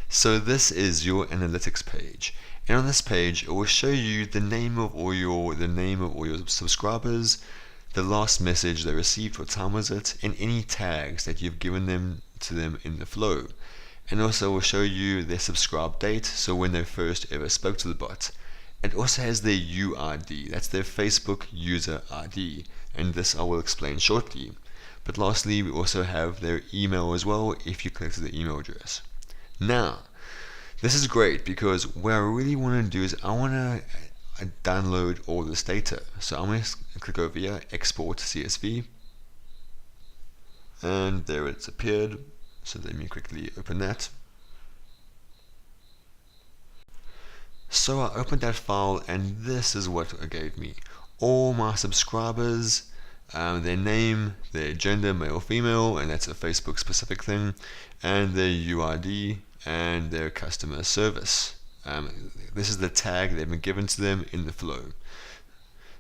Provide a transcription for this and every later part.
So this is your analytics page, and on this page it will show you the name of all your subscribers, the last message they received, what time was it, and any tags that you've given them to them in the flow. And also will show you their subscribe date, so when they first ever spoke to the bot. It also has their UID, that's their Facebook user ID, and this I will explain shortly. But lastly, we also have their email as well if you click to the email address. Now, this is great because what I really want to do is I want to download all this data. So I'm going to click over here, export CSV, and there it's appeared. So let me quickly open that. So I opened that file, and this is what it gave me. All my subscribers, their name, their gender, male, female, and that's a Facebook specific thing, and their UID, and their customer service. This is the tag they've been given to them in the flow.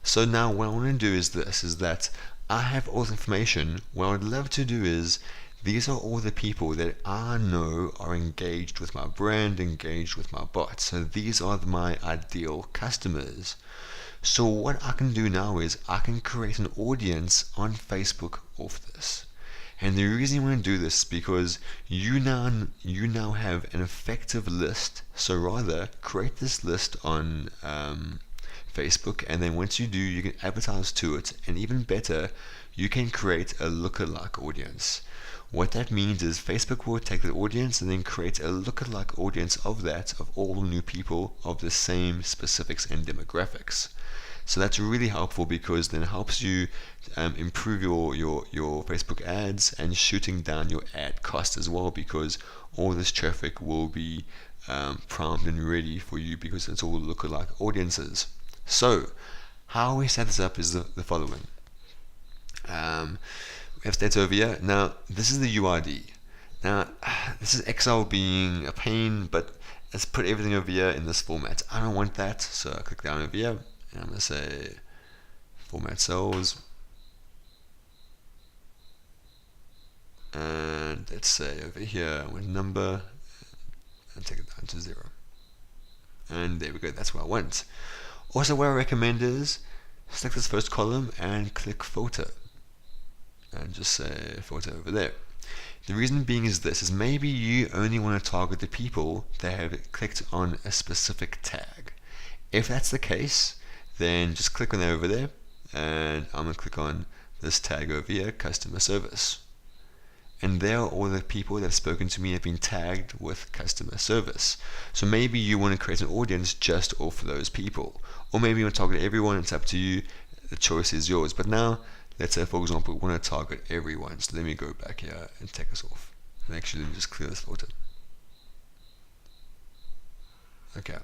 So now what I want to do is this, is that I have all the information. What I'd love to do is, these are all the people that I know are engaged with my brand, engaged with my bot. So these are my ideal customers. So what I can do now is I can create an audience on Facebook off this. And the reason you want to do this is because you now have an effective list. So rather create this list on Facebook, and then once you do, you can advertise to it, and even better, you can create a lookalike audience. What that means is Facebook will take the audience and then create a lookalike audience of that, of all new people of the same specifics and demographics. So that's really helpful because then it helps you improve your Facebook ads and shooting down your ad cost as well, because all this traffic will be primed and ready for you because it's all lookalike audiences. So how we set this up is the following. We have stats over here. Now this is the UID. Now this is Excel being a pain, but let's put everything over here in this format. I don't want that, so I click down over here, and I'm going to say format cells, and let's say over here with number, and take it down to 0. And there we go, that's what I want. Also, what I recommend is select this first column and click photo, and just say photo over there. The reason being is this, is maybe you only want to target the people that have clicked on a specific tag. If that's the case, then just click on that over there, and I'm going to click on this tag over here, customer service. And there are all the people that have spoken to me have been tagged with customer service. So maybe you want to create an audience just off those people, or maybe you want to target everyone. It's up to you, the choice is yours. But now let's say, for example, we want to target everyone. So let me go back here and take this off, and actually let me just clear this photo. Okay,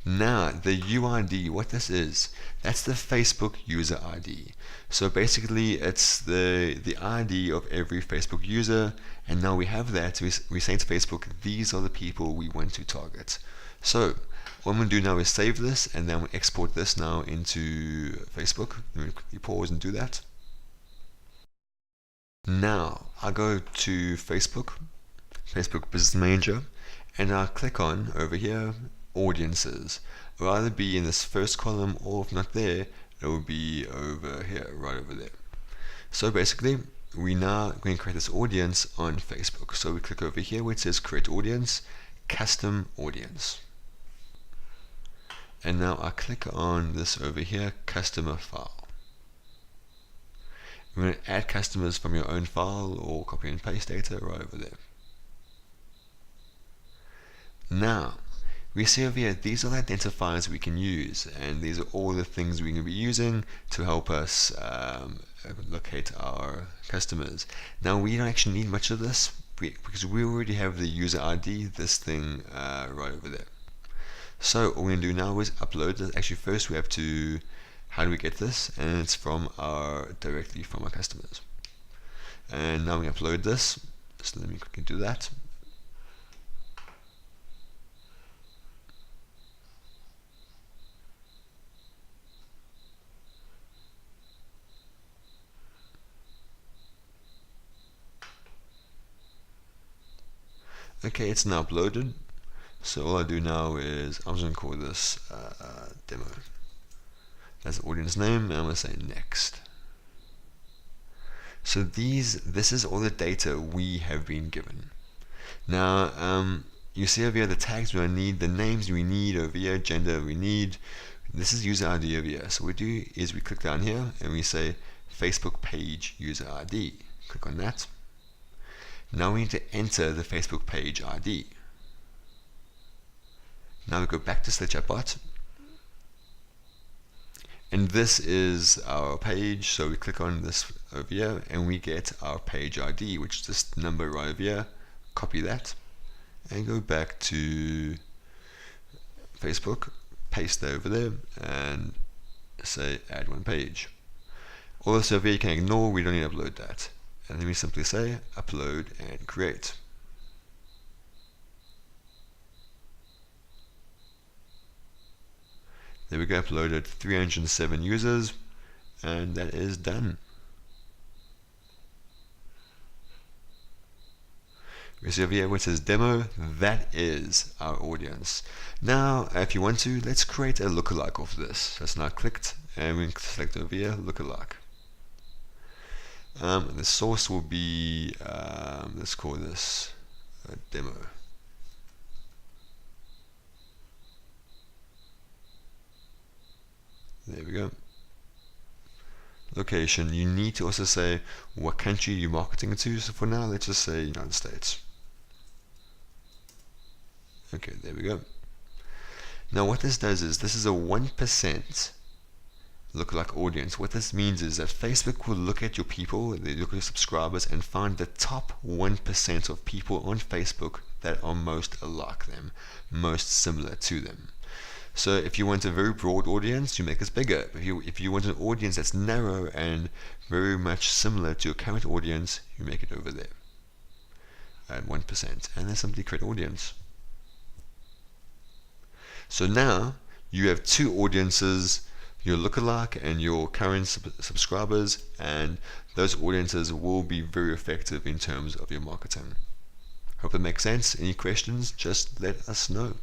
now the UID, what this is, that's the Facebook user ID. So basically it's the ID of every Facebook user, and now we have that. We say to Facebook, these are the people we want to target. So what I'm going to do now is save this, and then we export this now into Facebook. Let me quickly pause and do that. Now I go to Facebook Business Manager, and I'll click on over here audiences. It will either be in this first column, or if not there, it will be over here, right over there. So basically we now going to create this audience on Facebook. So we click over here where it says create audience, custom audience, and now I click on this over here, customer file. I'm going to add customers from your own file or copy and paste data right over there. Now we see over here, these are the identifiers we can use, and these are all the things we can be using to help us locate our customers. Now we don't actually need much of this because we already have the user ID, this thing right over there. So what we're going to do now is upload this. Actually first we have to, how do we get this? And it's directly from our customers. And now we upload this, so let me quickly do that. Okay, it's now uploaded. So all I do now is I'm just going to call this demo. That's the audience name, and I'm going to say next. So this is all the data we have been given. Now, you see over here the tags we need, the names we need over here, gender we need. This is user ID over here. So what we do is we click down here and we say Facebook page user ID. Click on that. Now we need to enter the Facebook page ID. Now we go back to the chatbot, and this is our page. So we click on this over here and we get our page ID, which is this number right over here. Copy that and go back to Facebook, paste that over there and say add one page. All this over here you can ignore, we don't need to upload that. And then we simply say upload and create. There we go, uploaded 307 users, and that is done. We see over here where it says demo, that is our audience. Now, if you want to, let's create a lookalike of this. So it's now clicked, and we can select over here, lookalike. The source will be, let's call this a demo. There we go. Location, you need to also say what country you're marketing to. So for now, let's just say United States. Okay, there we go. Now what this does is, this is a 1% lookalike audience. What this means is that Facebook will look at your people, they look at your subscribers, and find the top 1% of people on Facebook that are most like them, most similar to them. So if you want a very broad audience, you make this bigger. If you want an audience that's narrow and very much similar to your current audience, you make it over there at 1%, and then simply create audience. So now you have two audiences, your lookalike and your current subscribers, and those audiences will be very effective in terms of your marketing. Hope it makes sense. Any questions, just let us know.